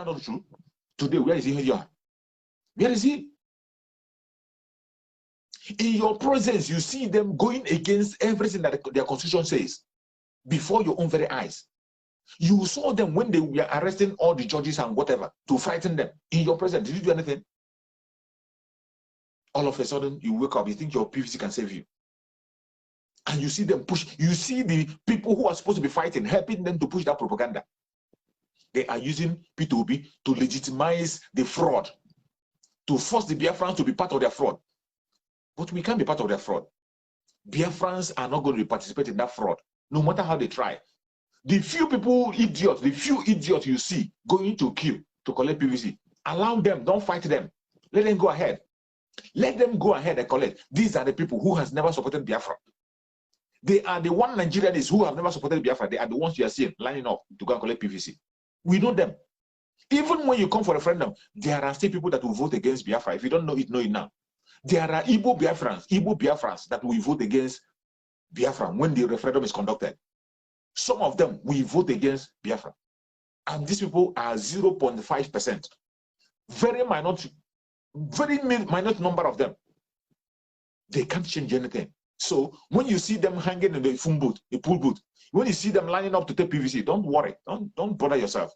that not true? Today, where is he here? Where is he? In your presence, you see them going against everything that their constitution says before your own very eyes. You saw them when they were arresting all the judges and whatever to frighten them. In your presence, did you do anything? All of a sudden, you wake up, you think your PVC can save you. And you see them push, you see the people who are supposed to be fighting, helping them to push that propaganda. They are using P2B to legitimize the fraud, to force the Biafrans to be part of their fraud. But we can't be part of their fraud. Biafrans are not going to participate in that fraud, no matter how they try. The few people, idiots, the few idiots you see going to queue to collect PVC, allow them, don't fight them. Let them go ahead. Let them go ahead and collect. These are the people who has never supported Biafra. They are the one Nigerians who have never supported Biafra. They are the ones you are seeing lining up to go and collect PVC. We know them. Even when you come for a referendum, there are still people that will vote against Biafra. If you don't know it now. There are Igbo Biafrans that will vote against Biafra when the referendum is conducted. Some of them will vote against Biafra. And these people are 0.5%. Very minute number of them. They can't change anything. So when you see them hanging in the phone booth, the pool booth, when you see them lining up to take PVC, don't worry. Don't bother yourself.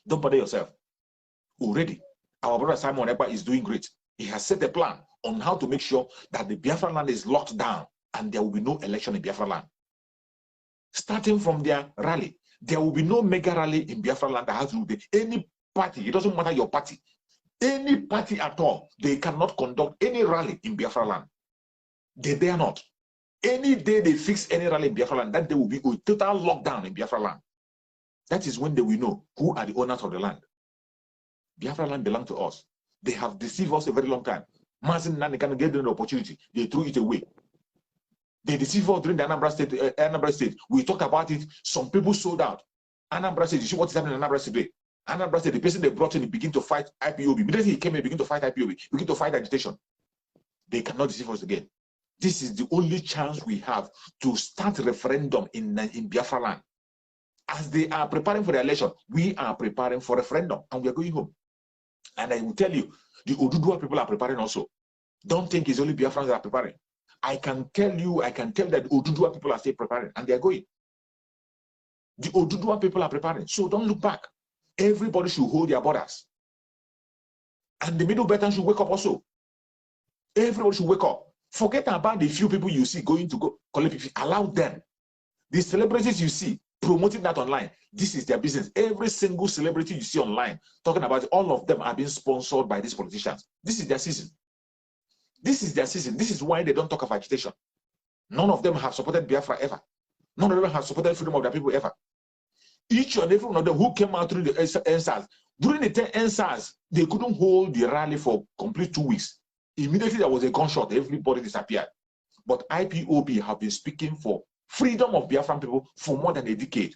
Don't bother yourself. Already, our brother Simon Ekpa is doing great. He has set a plan on how to make sure that the Biafra land is locked down and there will be no election in Biafra land. Starting from their rally, there will be no mega rally in Biafra land that has to do with any party. It doesn't matter your party. Any party at all, they cannot conduct any rally in Biafra land. They dare not. Any day they fix any rally in Biafra land, that day will be a total lockdown in Biafra land. That is when they will know who are the owners of the land. Biafra land belongs to us. They have deceived us a very long time. Mazin Nani can get an opportunity. They threw it away. They deceived us during the Anambra State. We talked about it. Some people sold out. Anambra State, you see what is happening in Anambra State today? Anambra State, the person they brought in, begin to fight IPOB. Immediately he came in, begin to fight IPOB, begin to fight agitation. They cannot deceive us again. This is the only chance we have to start referendum in Biafra land. As they are preparing for the election, we are preparing for referendum and we are going home. And I will tell you, the Oduduwa people are preparing also. Don't think it's only Biafrans that are preparing. I can tell that the Oduduwa people are still preparing and they are going. The Oduduwa people are preparing. So don't look back. Everybody should hold their borders. And the Middle Belters should wake up also. Everybody should wake up. Forget about the few people you see going to go collect PVC. Allow them. The celebrities you see promoting that online, this is their business. Every single celebrity you see online talking about it, all of them are being sponsored by these politicians. This is their season. This is their season. This is why they don't talk of agitation. None of them have supported Biafra ever. None of them have supported freedom of their people ever. Each and every one of them who came out through the NSAS, during the NSAS, they couldn't hold the rally for complete 2 weeks. Immediately there was a gunshot, everybody disappeared. But IPOB have been speaking for freedom of Biafran people for more than a decade.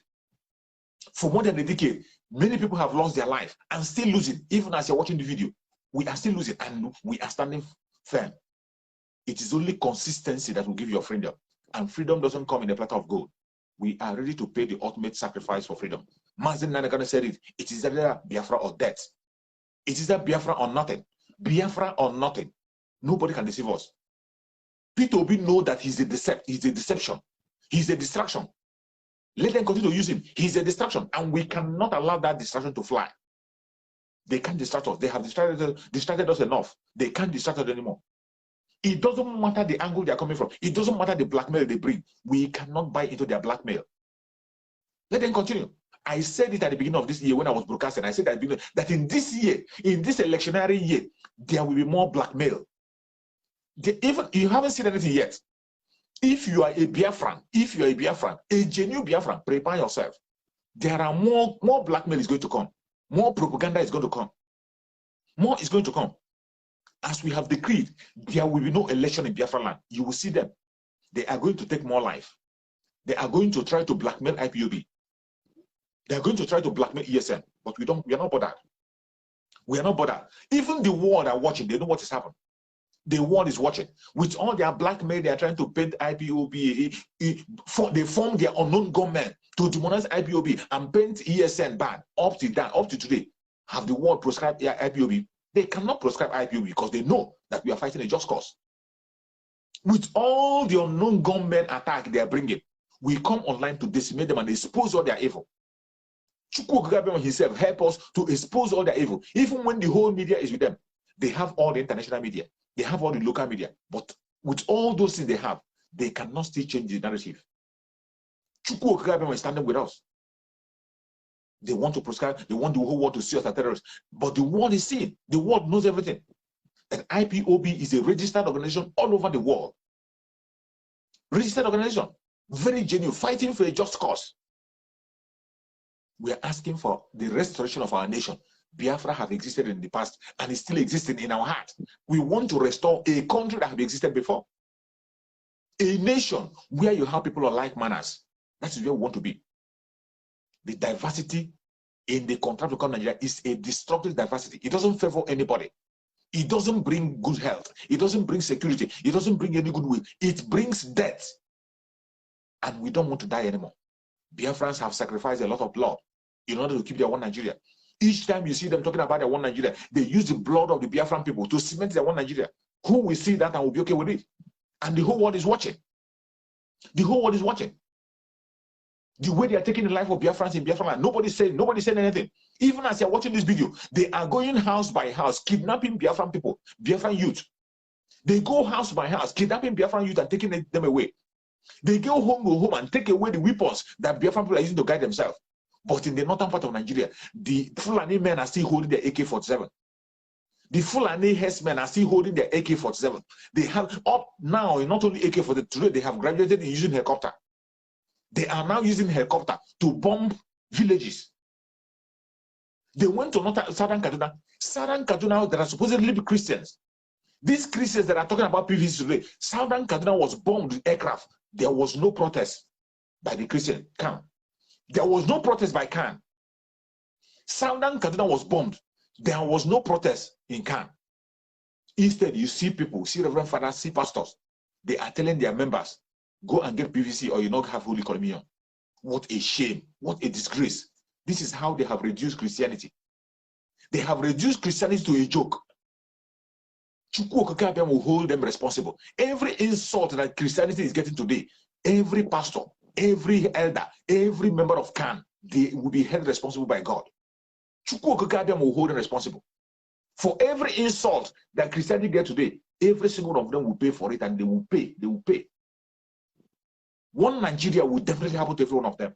For more than a decade, many people have lost their life and still losing. Even as you're watching the video, we are still losing and we are standing firm. It is only consistency that will give you a freedom. And freedom doesn't come in a platter of gold. We are ready to pay the ultimate sacrifice for freedom. Mazin Nanagana said it. It is either Biafra or death. It is either Biafra or nothing. Biafra or nothing. Nobody can deceive us. P2B know that he's a deception. He's a distraction. Let them continue to use him. He's a distraction. And we cannot allow that distraction to fly. They can't distract us. They have distracted us enough. They can't distract us anymore. It doesn't matter the angle they are coming from. It doesn't matter the blackmail they bring. We cannot buy into their blackmail. Let them continue. I said it at the beginning of this year when I was broadcasting. I said at the beginning that in this year, in this electionary year, there will be more blackmail. Even you haven't seen anything yet. If you are a Biafran, a genuine Biafran, prepare yourself. There are more blackmail is going to come. More propaganda is going to come. More is going to come. As we have decreed, there will be no election in Biafra land. You will see them. They are going to take more life. They are going to try to blackmail IPOB. They are going to try to blackmail ESN. But we are not bothered. We are not bothered. Even the world are watching. They know what is happening. The world is watching. With all their blackmail, they are trying to paint IPOB. They form their unknown gunmen to demonize IPOB and paint ESN bad up to today. Have the world prescribed IPOB? They cannot prescribe IPOB because they know that we are fighting a just cause. With all the unknown gunmen attack they are bringing, we come online to decimate them and expose all their evil. Chukwu Okeke himself help us to expose all their evil. Even when the whole media is with them, they have all the international media, they have all the local media, but with all those things they have, they cannot still change the narrative. Chukwu Okeke is standing with us. They want to prescribe, they want the whole world to see us as terrorists, but the world is seeing, the world knows everything. And IPOB is a registered organization all over the world. Registered organization, very genuine, fighting for a just cause. We are asking for the restoration of our nation. Biafra have existed in the past and is still existing in our heart. We want to restore a country that have existed before. A nation where you have people of like manners. That is where we want to be. The diversity in the country of Nigeria is a destructive diversity. It doesn't favor anybody. It doesn't bring good health. It doesn't bring security. It doesn't bring any good will. It brings death. And we don't want to die anymore. Biafrans have sacrificed a lot of blood in order to keep their one Nigeria. Each time you see them talking about their one Nigeria, they use the blood of the Biafran people to cement their one Nigeria. Who will see that and will be okay with it? And the whole world is watching. The whole world is watching. The way they are taking the life of Biafrans in Biafra land, nobody said anything. Even as you're watching this video, they are going house by house, kidnapping Biafran people, Biafran youth. They go house by house, kidnapping Biafran youth and taking them away. They go home and take away the weapons that Biafran people are using to guide themselves. But in the northern part of Nigeria, the Fulani men are still holding their AK-47. The Fulani herdsmen are still holding their AK-47. They have up now, not only AK-47, they have graduated in using helicopter. They are now using helicopter to bomb villages. They went to southern Kaduna. Southern Kaduna, that are supposedly Christians. These Christians that are talking about PVC today, southern Kaduna was bombed with aircraft. There was no protest by the Christian camp. There was no protest by Khan. Southern Kaduna was bombed. There was no protest in Khan. Instead, you see people, see Reverend Fathers, see pastors. They are telling their members, go and get PVC or you not have Holy Communion. What a shame. What a disgrace. This is how they have reduced Christianity. They have reduced Christianity to a joke. Chukwu Okeke will hold them responsible. Every insult that Christianity is getting today, every pastor, every elder, every member of Khan, they will be held responsible by God. Chukwu Okeke will hold them responsible. For every insult that Christianity gets today, every single one of them will pay for it, and they will pay. They will pay. One Nigeria will definitely happen to every one of them.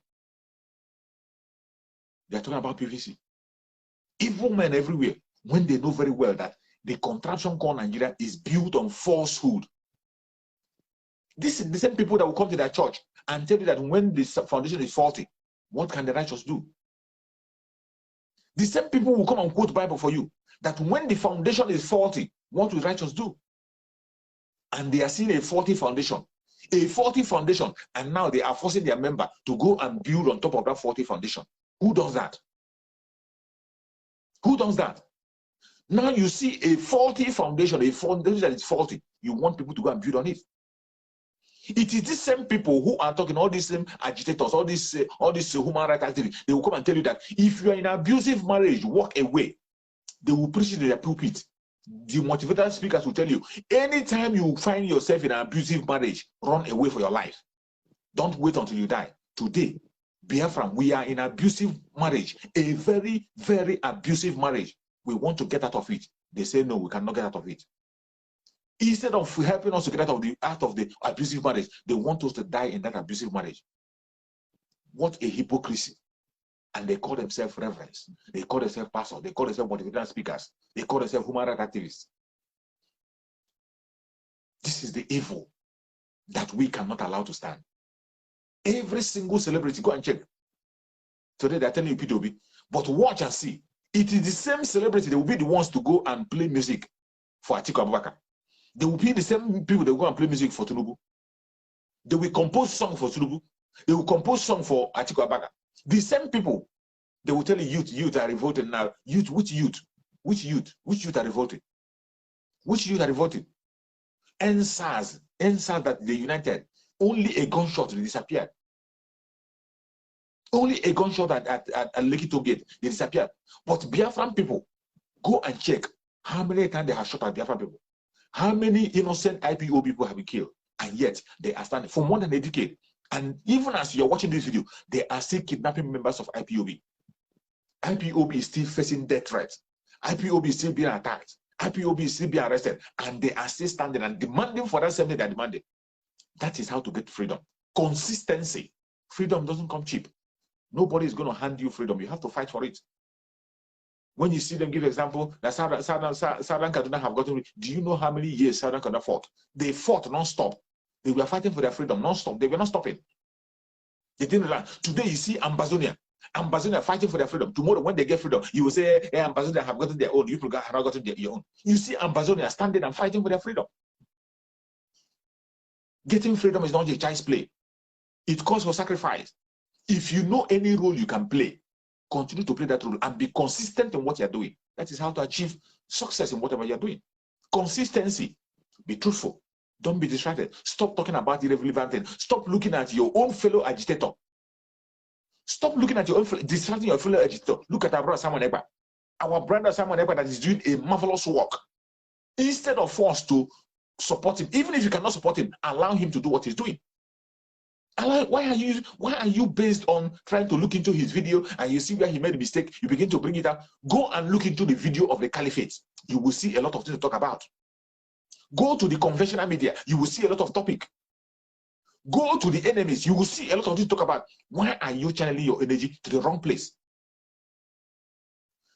They are talking about PVC. Evil men everywhere, when they know very well that the contraption called Nigeria is built on falsehood. This is the same people that will come to their church and tell you that when the foundation is faulty, what can the righteous do? The same people will come and quote the Bible for you, that when the foundation is faulty, what will righteous do? And they are seeing a faulty foundation. A faulty foundation, and now they are forcing their member to go and build on top of that faulty foundation. Who does that? Who does that? Now you see a faulty foundation, a foundation that is faulty. You want people to go and build on it. It is the same people who are talking, all these same agitators, all these human rights activists. They will come and tell you that if you are in an abusive marriage, walk away. They will preach it in their pulpit. The motivated speakers will tell you, anytime you find yourself in an abusive marriage, run away for your life. Don't wait until you die. Today, Biafra, we are in an abusive marriage, a very, very abusive marriage. We want to get out of it. They say, no, we cannot get out of it. Instead of helping us to get out of the abusive marriage, they want us to die in that abusive marriage. What a hypocrisy. And they call themselves reverends. They call themselves pastors. They call themselves motivational speakers. They call themselves human rights activists. This is the evil that we cannot allow to stand. Every single celebrity, go and check. Today they're telling you P2B, but watch and see. It is the same celebrity. They will be the ones to go and play music for Atiku Abubakar. They will be the same people that will go and play music for Tinubu. They will compose songs for Tinubu. They will compose songs for Atiku Abubakar. The same people, they will tell you youth are revolting now. Youth, which youth? Which youth? Which youth are revolting? Which youth are revolting? NSAS that they united. Only a gunshot, they disappeared. Only a gunshot at Lekki Toll Gate, they disappeared. But Biafran people, go and check how many times they have shot at Biafran people. How many innocent IPO people have been killed? And yet they are standing for more than a decade. And even as you're watching this video, they are still kidnapping members of IPOB. IPOB is still facing death threats. IPOB is still being attacked. IPOB is still being arrested. And they are still standing and demanding for that same thing they're demanding. That is how to get freedom. Consistency. Freedom doesn't come cheap. Nobody is going to hand you freedom. You have to fight for it. When you see them give example that Southern Kaduna have gotten, do you know how many years Southern Kaduna fought? They fought non-stop. They were fighting for their freedom non-stop. They were not stopping. They didn't run. Today you see Ambazonia fighting for their freedom. Tomorrow when they get freedom, you will say, hey, Ambazonia have gotten their own. You have not gotten your own. You see Ambazonia standing and fighting for their freedom. Getting freedom is not a child's play. It calls for sacrifice. If you know any role you can play, continue to play that role and be consistent in what you're doing. That is how to achieve success in whatever you're doing. Consistency. Be truthful. Don't be distracted. Stop talking about irrelevant things. Stop looking at your own fellow agitator. Stop looking at your own distracting your fellow agitator. Look at our brother Simon Ekpa. Our brother Simon Ekpa that is doing a marvelous work. Instead of us to support him, even if you cannot support him, allow him to do what he's doing. Why are you based on trying to look into his video and you see where he made a mistake, you begin to bring it up? Go and look into the video of the caliphate. You will see a lot of things to talk about. Go to the conventional media, you will see a lot of topic. Go to the enemies, you will see a lot of things to talk about. Why are you channeling your energy to the wrong place?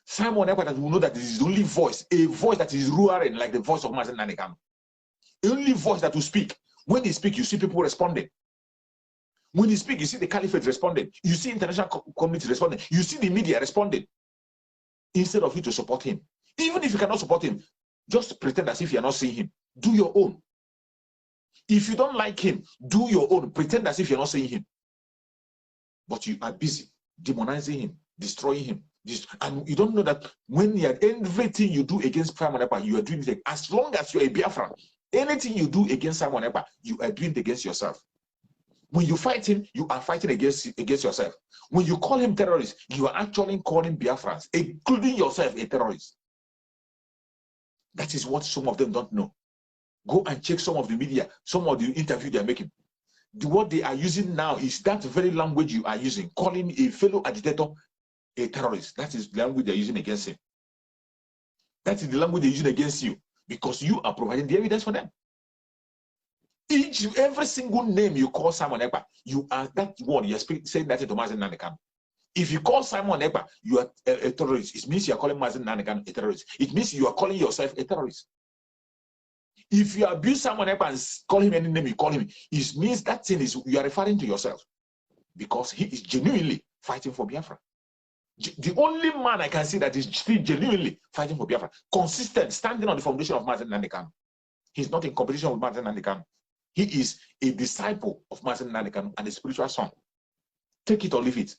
Simon Ekpa that will know that this is the only voice, a voice that is roaring like the voice of Mazen Nanekam. The only voice that will speak. When he speaks, you see people responding. When you speak, you see the caliphate responding. You see international community responding. You see the media responding. Instead of you to support him. Even if you cannot support him, just pretend as if you're not seeing him. Do your own. If you don't like him, do your own. Pretend as if you're not seeing him. But you are busy demonizing him, destroying him. And you don't know that when you are everything you do against Simon Ekpa, you are doing it. As long as you're a Biafra, anything you do against Simon Ekpa, you are doing it against yourself. When you fight him, you are fighting against yourself. When you call him terrorist, you are actually calling Biafrans, including yourself, a terrorist. That is what some of them don't know. Go and check some of the media, some of the interview they are making. What they are using now is that very language you are using, calling a fellow agitator a terrorist. That is the language they're using against him. That is the language they're using against you, because you are providing the evidence for them. Every single name you call Simon Ekpa, you are that one, you're saying that to Mazen Nanekam. If you call Simon Ekpa, you are a terrorist. It means you are calling Mazen Nanekam a terrorist. It means you are calling yourself a terrorist. If you abuse Simon Ekpa and call him any name you call him, it means that thing is you are referring to yourself, because he is genuinely fighting for Biafra. The only man I can see that is still genuinely fighting for Biafra, consistent, standing on the foundation of Mazen Nanekam. He's not in competition with Mazen Nanekam. He is a disciple of Mazen Nanekam and a spiritual son. Take it or leave it.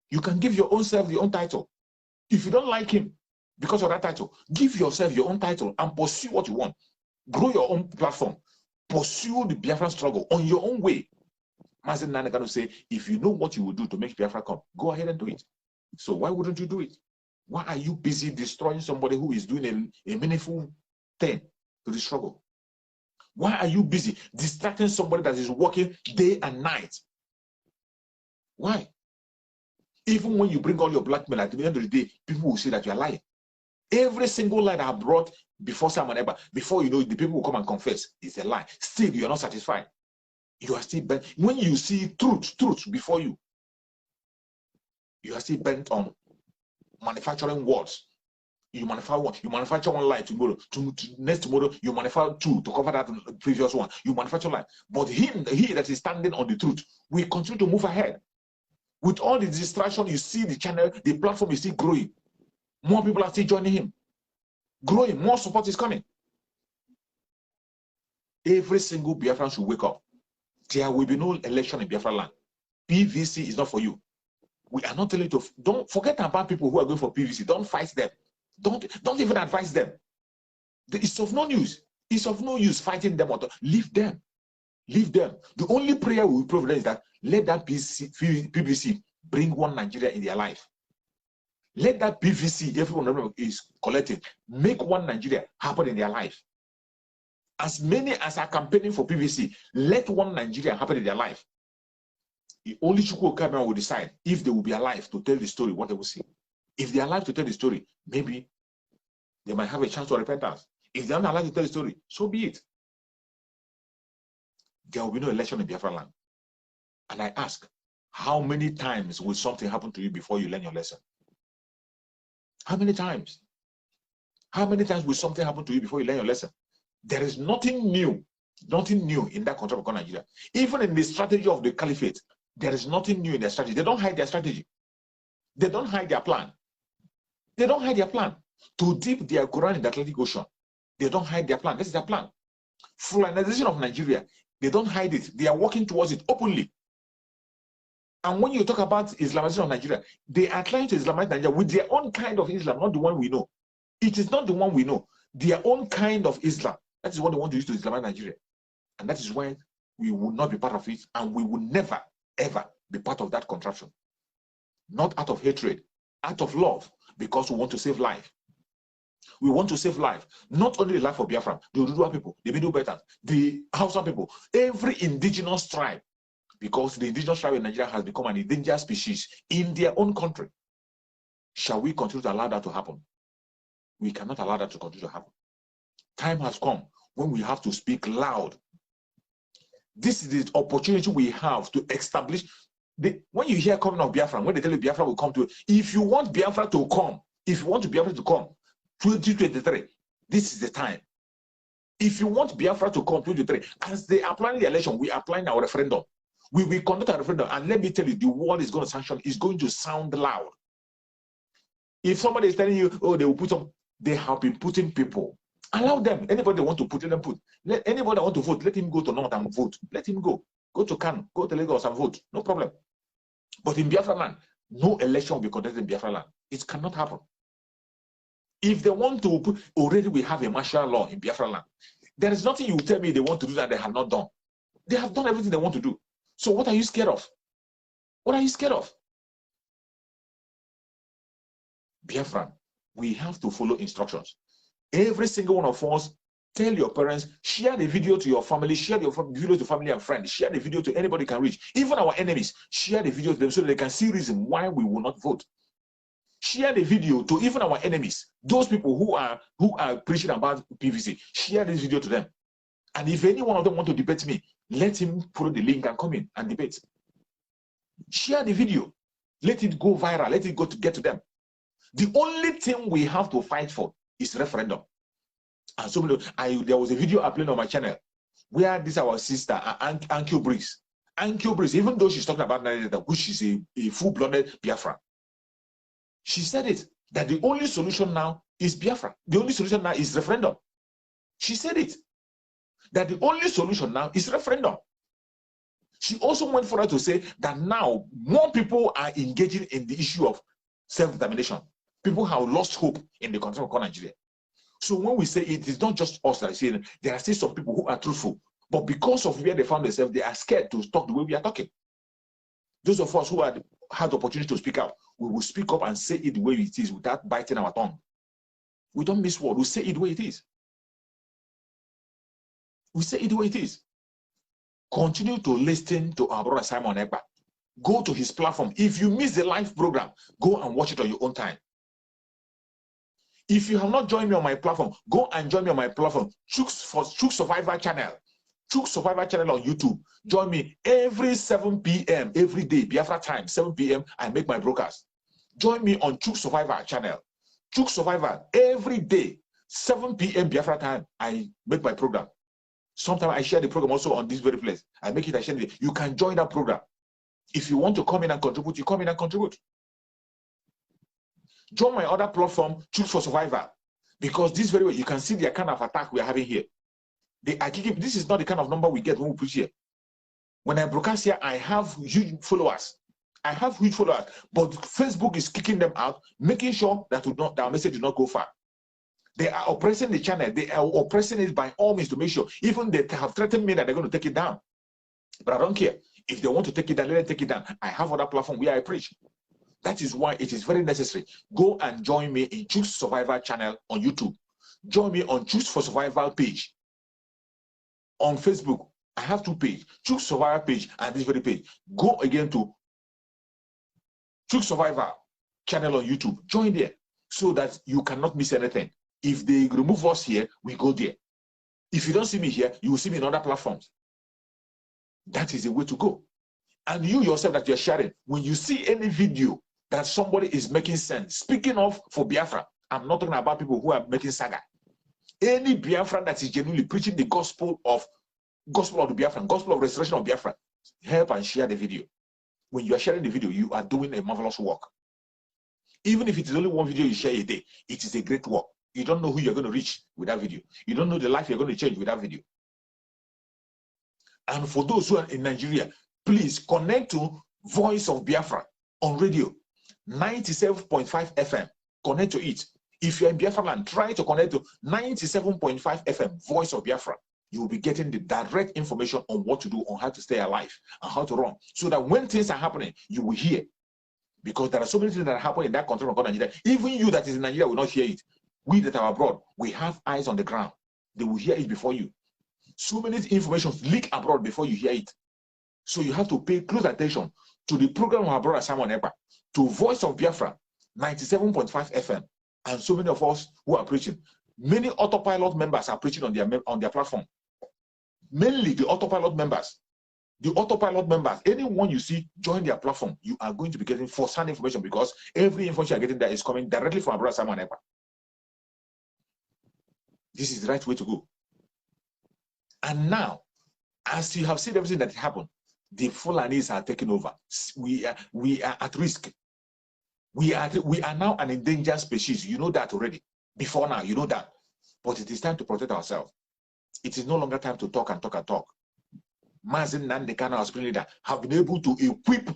You can give your own self your own title. If you don't like him because of that title, give yourself your own title and pursue what you want. Grow your own platform. Pursue the Biafran struggle on your own way. Mazen Nanekam will say, if you know what you will do to make Biafra come, go ahead and do it. So why wouldn't you do it? Why are you busy destroying somebody who is doing a meaningful thing to the struggle? Why are you busy distracting somebody that is working day and night? Why? Even when you bring all your blackmail, at the end of the day, people will say that you are lying. Every single lie that I brought before Simon Ekpa, before you know it, the people will come and confess it's a lie. Still, you are not satisfied. You are still bent. When you see truth before you, you are still bent on manufacturing words. You manufacture one lie tomorrow. Next tomorrow, you manufacture two to cover that previous one. You manufacture lie. But he that is standing on the truth will continue to move ahead. With all the distraction, you see the channel, the platform is still growing. More people are still joining him. Growing, more support is coming. Every single Biafran should wake up. There will be no election in Biafra land. PVC is not for you. We are not telling you to, don't forget about people who are going for PVC. Don't fight them. Don't even advise them. It's of no use. It's of no use fighting them. Leave them. Leave them. The only prayer we will pray for them is that let that PVC bring one Nigeria in their life. Let that PVC everyone is collecting make one Nigeria happen in their life. As many as are campaigning for PVC, let one Nigeria happen in their life. Only Chukwu Okabia will decide if they will be alive to tell the story, what they will see. If they are alive to tell the story, maybe they might have a chance of repentance. If they are not alive to tell the story, so be it. There will be no election in Biafra land. And I ask, how many times will something happen to you before you learn your lesson? How many times? How many times will something happen to you before you learn your lesson? There is nothing new in that country of Nigeria. Even in the strategy of the caliphate, there is nothing new in their strategy. They don't hide their strategy. They don't hide their plan. They don't hide their plan to dip their Quran in the Atlantic Ocean. They don't hide their plan. This is their plan. Fulanization of Nigeria, they don't hide it. They are working towards it openly. And when you talk about Islamization of Nigeria, they are trying to Islamize Nigeria with their own kind of Islam, not the one we know. It is not the one we know. Their own kind of Islam. That is what they want to use to Islamize Nigeria. And that is why we will not be part of it, and we will never, ever be part of that contraption. Not out of hatred, out of love, because we want to save life. We want to save life, not only the life of Biafra, the Urudua people, the Middle Belters, the Hausa people, every indigenous tribe, because the indigenous tribe in Nigeria has become an endangered species in their own country. Shall we continue to allow that to happen? We cannot allow that to continue to happen. Time has come when we have to speak loud. This is the opportunity we have to establish. When you hear coming of Biafra, when they tell you Biafra will come to, if you want Biafra to come, if you want Biafra to come, 2023, this is the time. If you want Biafra to come 2023, as they are planning the election, we are planning our referendum. We will conduct a referendum, and let me tell you, the world is going to sanction, is going to sound loud. If somebody is telling you, oh, they will put some, they have been putting people. Allow them. Anybody they want to put, let them put. Let anybody that want to vote, let him go to North and vote. Let him go. Go to Kano, go to Lagos and vote. No problem. But in Biafra land, no election will be conducted in Biafra land. It cannot happen. If they want to put, already we have a martial law in Biafra land. There is nothing you will tell me they want to do that they have not done. They have done everything they want to do. So what are you scared of? What are you scared of? Biafra, we have to follow instructions. Every single one of us, tell your parents, share the video to your family, share the video to family and friends, share the video to anybody can reach. Even our enemies, share the video to them so that they can see reason why we will not vote. Share the video to even our enemies, those people who are preaching about PVC. Share this video to them. And if any one of them want to debate me, let him put the link and come in and debate. Share the video. Let it go viral. Let it go to get to them. The only thing we have to fight for is referendum. And so there was a video uploaded on my channel where this our sister, Ankyo Breeze. Ankyo Breeze, even though she's talking about Nigeria, which is a full-blooded Biafra, she said it, that the only solution now is Biafra. The only solution now is referendum. She said it, that the only solution now is referendum. She also went further to say that now more people are engaging in the issue of self-determination. People have lost hope in the country of Nigeria. So when we say it is not just us that are saying, there are still some people who are truthful, but because of where they found themselves, they are scared to talk the way we are talking. Those of us who had the opportunity to speak out, we will speak up and say it the way it is without biting our tongue. We don't miss word. We say it the way it is. We say it the way it is. Continue to listen to our brother Simon Ekpa. Go to his platform. If you miss the live program, go and watch it on your own time. If you have not joined me on my platform, go and join me on my platform. Chook Survivor channel. Chook Survivor channel on YouTube. Join me every 7 p.m. every day, Biafra time, 7 p.m. I make my broadcast. Join me on Chook Survivor channel. Chook Survivor every day, 7 p.m. Biafra time, I make my program. Sometimes I share the program also on this very place. I make it, I share it. You can join that program. If you want to come in and contribute, you come in and contribute. Join my other platform, Choose for Survivor, because this very way you can see the kind of attack we are having here. This is not the kind of number we get when we preach here. When I broadcast here, I have huge followers. I have huge followers, but Facebook is kicking them out, making sure that our message do not go far. They are oppressing the channel. They are oppressing it by all means to make sure. Even they have threatened me that they're going to take it down. But I don't care. If they want to take it down, let them take it down. I have other platform where I preach. That is why it is very necessary. Go and join me in Choose Survival channel on YouTube. Join me on Choose for Survival page. On Facebook, I have 2 pages. Choose Survival page and this very page. Go again to Choose Survival channel on YouTube. Join there so that you cannot miss anything. If they remove us here, we go there. If you don't see me here, you will see me in other platforms. That is the way to go. And you yourself that you're sharing, when you see any video that somebody is making sense, speaking of for Biafra, I'm not talking about people who are making saga. Any Biafran that is genuinely preaching the gospel of the Biafran, gospel of restoration of Biafra, help and share the video. When you are sharing the video, you are doing a marvelous work. Even if it is only one video you share a day, it is a great work. You don't know who you're going to reach with that video. You don't know the life you're going to change with that video. And for those who are in Nigeria, please connect to Voice of Biafra on radio, 97.5 FM. Connect to it. If you're in Biafra land, try to connect to 97.5 FM, Voice of Biafra. You will be getting the direct information on what to do, on how to stay alive, and how to run. So that when things are happening, you will hear. Because there are so many things that are happening in that country called Nigeria. Even you that is in Nigeria will not hear it. We that are abroad, we have eyes on the ground. They will hear it before you. So many information leak abroad before you hear it. So you have to pay close attention to the program of our brother Simon Ekpa, to Voice of Biafra, 97.5 FM, and so many of us who are preaching. Many autopilot members are preaching on their platform. Mainly the autopilot members. The autopilot members, anyone you see join their platform, you are going to be getting first-hand information because every information you're getting there is coming directly from our brother Simon Ekpa. This is the right way to go. And now, as you have seen everything that happened, the Fulanis are taking over. We are at risk. We are now an endangered species. You know that already. Before now, you know that. But it is time to protect ourselves. It is no longer time to talk and talk and talk. Mazin Nandekana, our spring leader, have been able to equip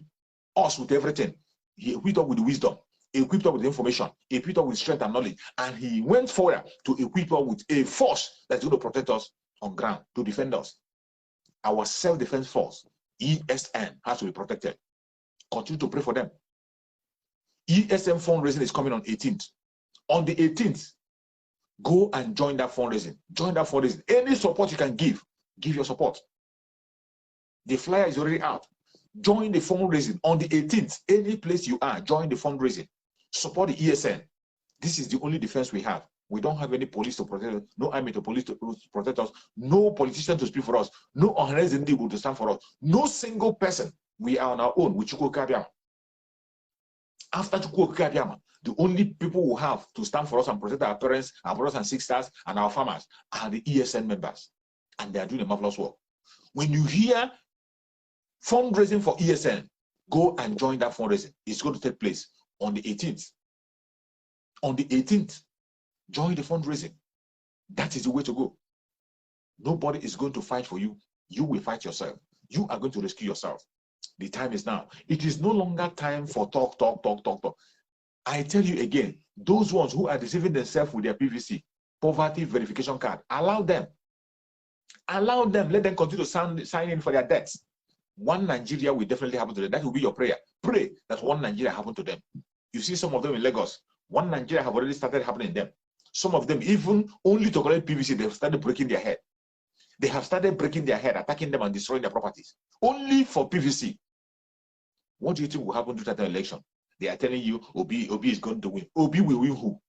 us with everything. He equipped us with wisdom, equipped us with information, equipped us with strength and knowledge. And he went forward to equip us with a force that's going to protect us on ground, to defend us. Our self-defense force, ESN, has to be protected. Continue to pray for them. ESN fundraising is coming on 18th. On the 18th, go and join that fundraising. Join that fundraising. Any support you can give your support. The flyer is already out. Join the fundraising on the 18th. Any place you are, join the fundraising. Support the ESN. This is the only defense we have. We don't have any police to protect us, no army to police to protect us, no politician to speak for us, no organized individual to stand for us, no single person. We are on our own with Chukwu Kabiama. After Chukwu Kabiama, the only people who have to stand for us and protect our parents, our brothers and sisters, and our farmers are the ESN members. And they are doing a marvelous work. When you hear fundraising for ESN, go and join that fundraising. It's going to take place on the 18th. On the 18th, join the fundraising. That is the way to go. Nobody is going to fight for you. You will fight yourself. You are going to rescue yourself. The time is now. It is no longer time for talk. I tell you again, those ones who are deceiving themselves with their PVC, poverty verification card, allow them. Allow them. Let them continue to sign in for their debts. One Nigeria will definitely happen to them. That will be your prayer. Pray that one Nigeria happen to them. You see some of them in Lagos. One Nigeria have already started happening to them. Some of them, even only to collect PVC, they have started breaking their head. They have started breaking their head, attacking them and destroying their properties. Only for PVC. What do you think will happen to that election? They are telling you Obi is going to win. Obi will win who?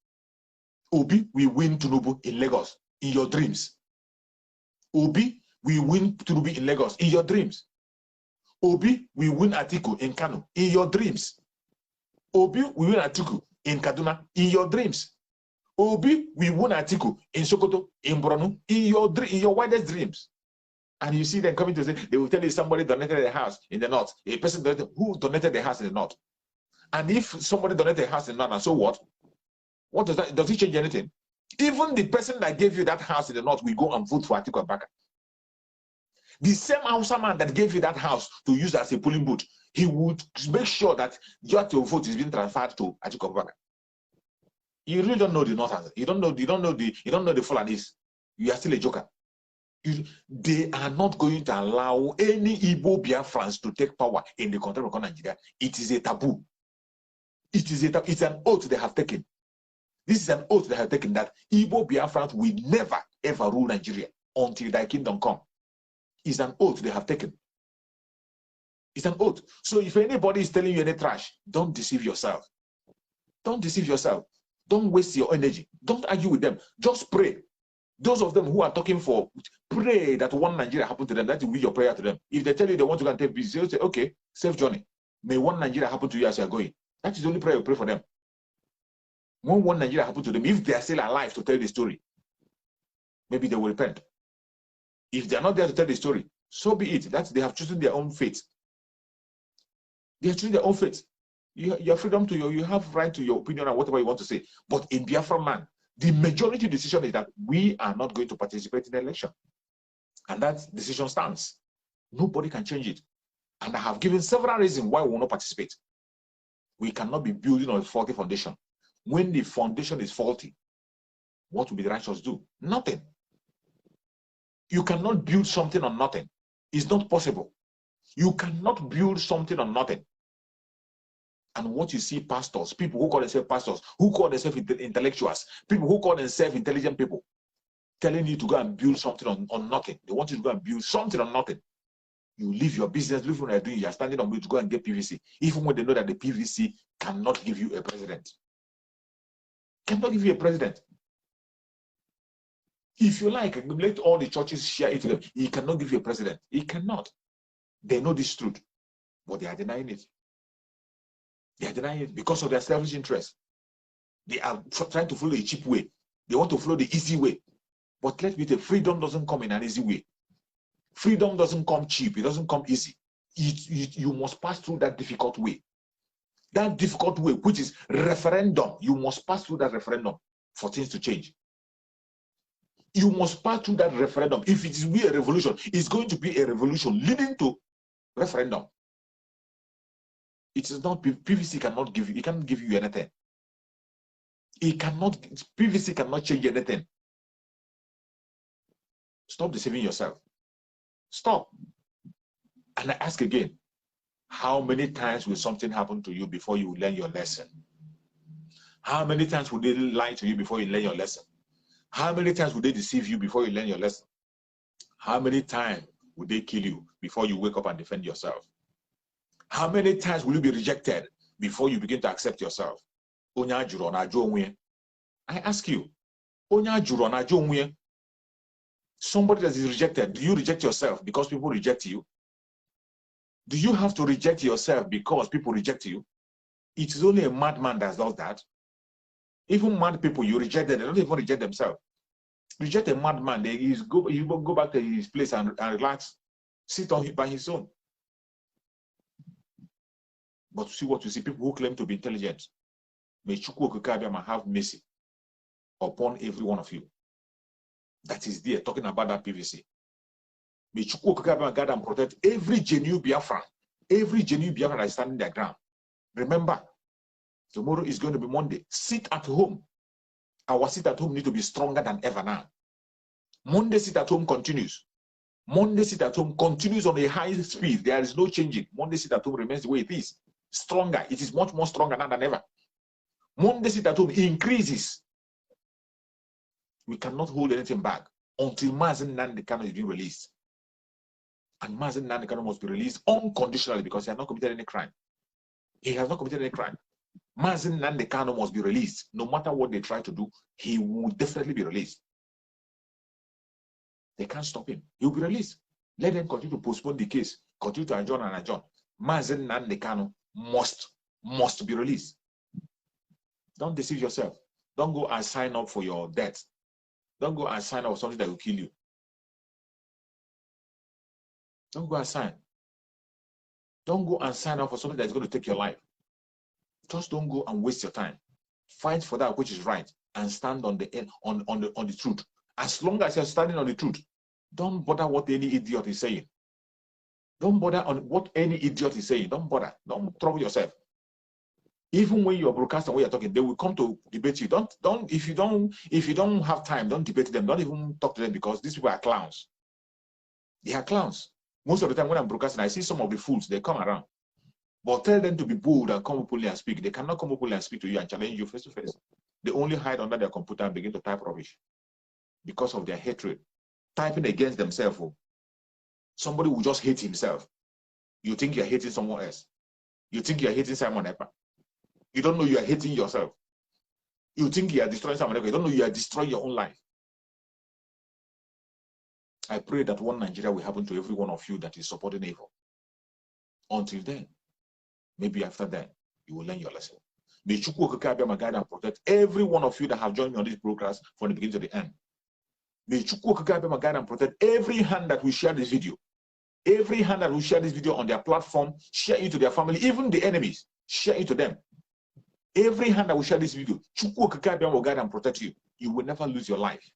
Obi will win Tinubu in Lagos in your dreams. Obi will win Tinubu in Lagos in your dreams. Obi will win Atiku in Kano in your dreams. Obi will win Atiku in Kaduna in your dreams. Obi will win Atiku in Sokoto, in Borno, in your wildest dreams. And you see them coming to say, they will tell you somebody donated a house in the north. A person donated, who donated the house in the north? And if somebody donated a house in the north, and so what? What does that, does it change anything? Even the person that gave you that house in the north will go and vote for Atiku Abubakar. The same Hausa man that gave you that house to use as a polling booth, he would make sure that your vote is being transferred to Atiku Abubakar. You really don't know the north. You don't know the Fulanis. You are still a joker. They are not going to allow any Igbo Biafrans to take power in the country of Nigeria. It is a taboo. It is it's an oath they have taken. This is an oath they have taken that Igbo Biafrans will never ever rule Nigeria until thy kingdom come. It's an oath they have taken. It's an oath. So if anybody is telling you any trash, don't deceive yourself. Don't deceive yourself. Don't waste your energy. Don't argue with them. Just pray. Those of them who are talking for, pray that one Nigeria happen to them. That will be your prayer to them. If they tell you they want to go and take business, say, okay, safe journey. May one Nigeria happen to you as you are going. That is the only prayer you pray for them. When one Nigeria happen to them, if they are still alive to tell the story, maybe they will repent. If they are not there to tell the story, so be it. That they have chosen their own fate. They have chosen their own fate. You have freedom to you have right to your opinion and whatever you want to say. But in Biafra land, the majority decision is that we are not going to participate in the election. And that decision stands. Nobody can change it. And I have given several reasons why we will not participate. We cannot be building on a faulty foundation. When the foundation is faulty, what will the righteous do? Nothing. You cannot build something on nothing. It's not possible. You cannot build something on nothing. And what you see pastors, people who call themselves pastors, who call themselves intellectuals, people who call themselves intelligent people, telling you to go and build something on nothing. They want you to go and build something on nothing. You leave your business, leave what you're doing, you're standing on it to go and get PVC, even when they know that the PVC cannot give you a president. Cannot give you a president. If you like, let all the churches share it to them. He cannot give you a president. He cannot. They know this truth, but they are denying it. They are denying it because of their selfish interest. They are trying to follow a cheap way. They want to follow the easy way. But let me tell you, freedom doesn't come in an easy way. Freedom doesn't come cheap. It doesn't come easy. You must pass through that difficult way. That difficult way, which is referendum. You must pass through that referendum for things to change. You must pass through that referendum. If it will be a revolution, it's going to be a revolution leading to referendum. It is not, PVC cannot give you, it can't give you anything. It cannot, PVC cannot change anything. Stop deceiving yourself. Stop. And I ask again, how many times will something happen to you before you learn your lesson? How many times will they lie to you before you learn your lesson? How many times will they deceive you before you learn your lesson? How many times will they kill you before you wake up and defend yourself? How many times will you be rejected before you begin to accept yourself? I ask you, somebody that is rejected, do you reject yourself because people reject you? Do you have to reject yourself because people reject you? It is only a madman that does that. Even mad people, you reject them, they don't even reject themselves. Reject a madman, he go back to his place and relax, sit on by his own. But see what you see, people who claim to be intelligent, may Chukwu Okikabiyama have mercy upon every one of you that is there talking about that PVC. May Chukwu Okikabiyama guard and protect every genuine Biafran that is standing their ground. Remember, tomorrow is going to be Monday. Sit at home. Our sit at home need to be stronger than ever now. Monday sit at home continues. Monday sit at home continues on a high speed. There is no changing. Monday sit at home remains the way it is. Stronger. It is much more stronger now than ever. Monday sit at home increases. We cannot hold anything back until Mazen Nnamdi Kanu is being released. And Mazen Nnamdi Kanu must be released unconditionally because he has not committed any crime. He has not committed any crime. Mazen Nnamdi Kanu must be released. No matter what they try to do, he will definitely be released. They can't stop him. He will be released. Let them continue to postpone the case, continue to adjourn and adjourn. Mazen Nnamdi Kanu must be released. Don't deceive yourself. Don't go and sign up for your debt. Don't go and sign up for something that will kill you. Don't go and sign. Don't go and sign up for something that is going to take your life. Just don't go and waste your time. Fight for that which is right and stand on the truth. As long as you're standing on the truth, don't bother what any idiot is saying. Don't bother on what any idiot is saying. Don't bother. Don't trouble yourself. Even when you're broadcasting, when you're talking, they will come to debate you. If you don't have time, don't debate them. Don't even talk to them because these people are clowns. They are clowns. Most of the time when I'm broadcasting, I see some of the fools, they come around. But tell them to be bold and come openly and speak. They cannot come openly and speak to you and challenge you face to face. They only hide under their computer and begin to type rubbish because of their hatred. Typing against themselves. Somebody will just hate himself. You think you're hating someone else. You think you're hating Simon Epa. You don't know you are hating yourself. You think you are destroying someone else. You don't know you are destroying your own life. I pray that one Nigeria will happen to every one of you that is supporting evil. Until then, maybe after that, you will learn your lesson. May Chukwu Okike guide and protect every one of you that have joined me on this broadcast from the beginning to the end. May Chukwu Okike guide and protect every hand that will share this video. Every hand that will share this video on their platform, share it to their family, even the enemies, share it to them. Every hand that will share this video, Chukwu Okike will guide and protect you. You will never lose your life.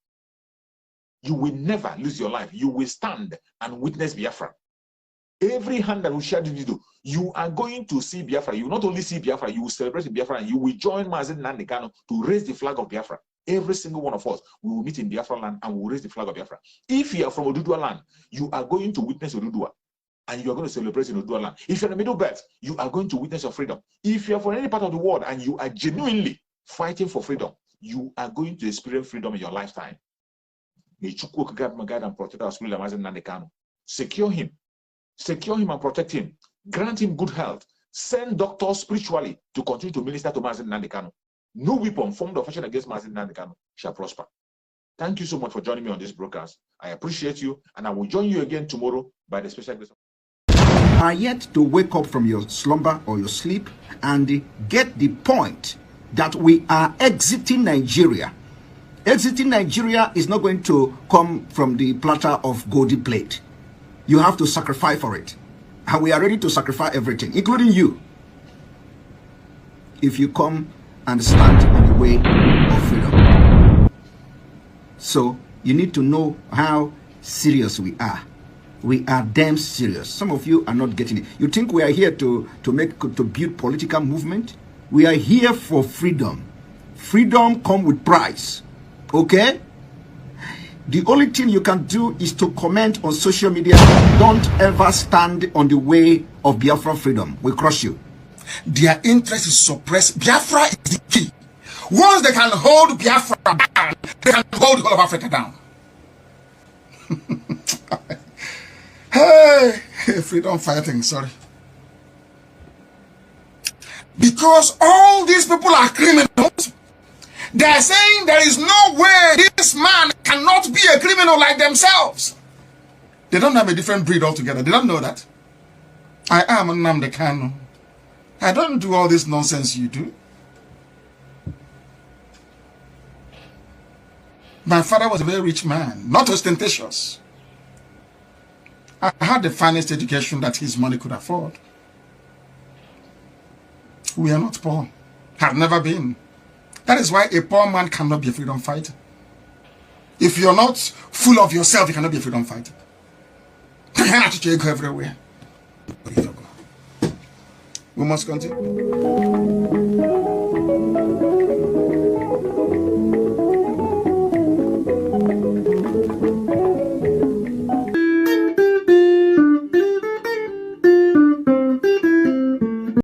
You will never lose your life. You will stand and witness Biafra. Every hand that will share this video, you are going to see Biafra. You will not only see Biafra, you will celebrate Biafra, and you will join Mazen Nnamdi Kanu to raise the flag of Biafra. Every single one of us, we will meet in Biafra land and we will raise the flag of Biafra. If you are from Oduduwa land, you are going to witness Oduduwa and you are going to celebrate in Oduduwa land. If you're in the Middle Belt, you are going to witness your freedom. If you are from any part of the world and you are genuinely fighting for freedom, you are going to experience freedom in your lifetime. May Chukwu Okike guide and protect our spirit, Mazen Nnamdi Kanu. Secure him and protect him. Grant him good health. Send doctors spiritually to continue to minister to Mazen Nnamdi Kanu. No weapon formed or fashioned against Mazen Nnamdi Kanu shall prosper. Thank you so much for joining me on this broadcast. I appreciate you, and I will join you again tomorrow by the special grace. Are yet to wake up from your slumber or your sleep and get the point that we are exiting Nigeria. Exiting Nigeria is not going to come from the platter of golden plate. You have to sacrifice for it. And we are ready to sacrifice everything, including you. If you come and stand on the way of freedom. So you need to know how serious we are. We are damn serious. Some of you are not getting it. You think we are here to build political movement? We are here for freedom. Freedom comes with price. Okay? The only thing you can do is to comment on social media. Don't ever stand on the way of Biafra freedom. We crush you. Their interest is suppressed. Biafra is the key. Once they can hold Biafra down, they can hold the whole of Africa down. Hey, freedom fighting, sorry. Because all these people are criminals, they're saying there is no way this man cannot be a criminal like themselves. They don't have a different breed altogether. They don't know that. I am Nnamdi Kanu. I don't do all this nonsense you do. My father was a very rich man, not ostentatious. I had the finest education that his money could afford. We are not poor. Have never been. That is why a poor man cannot be a freedom fighter. If you're not full of yourself, you cannot be a freedom fighter. You cannot go everywhere. We must continue.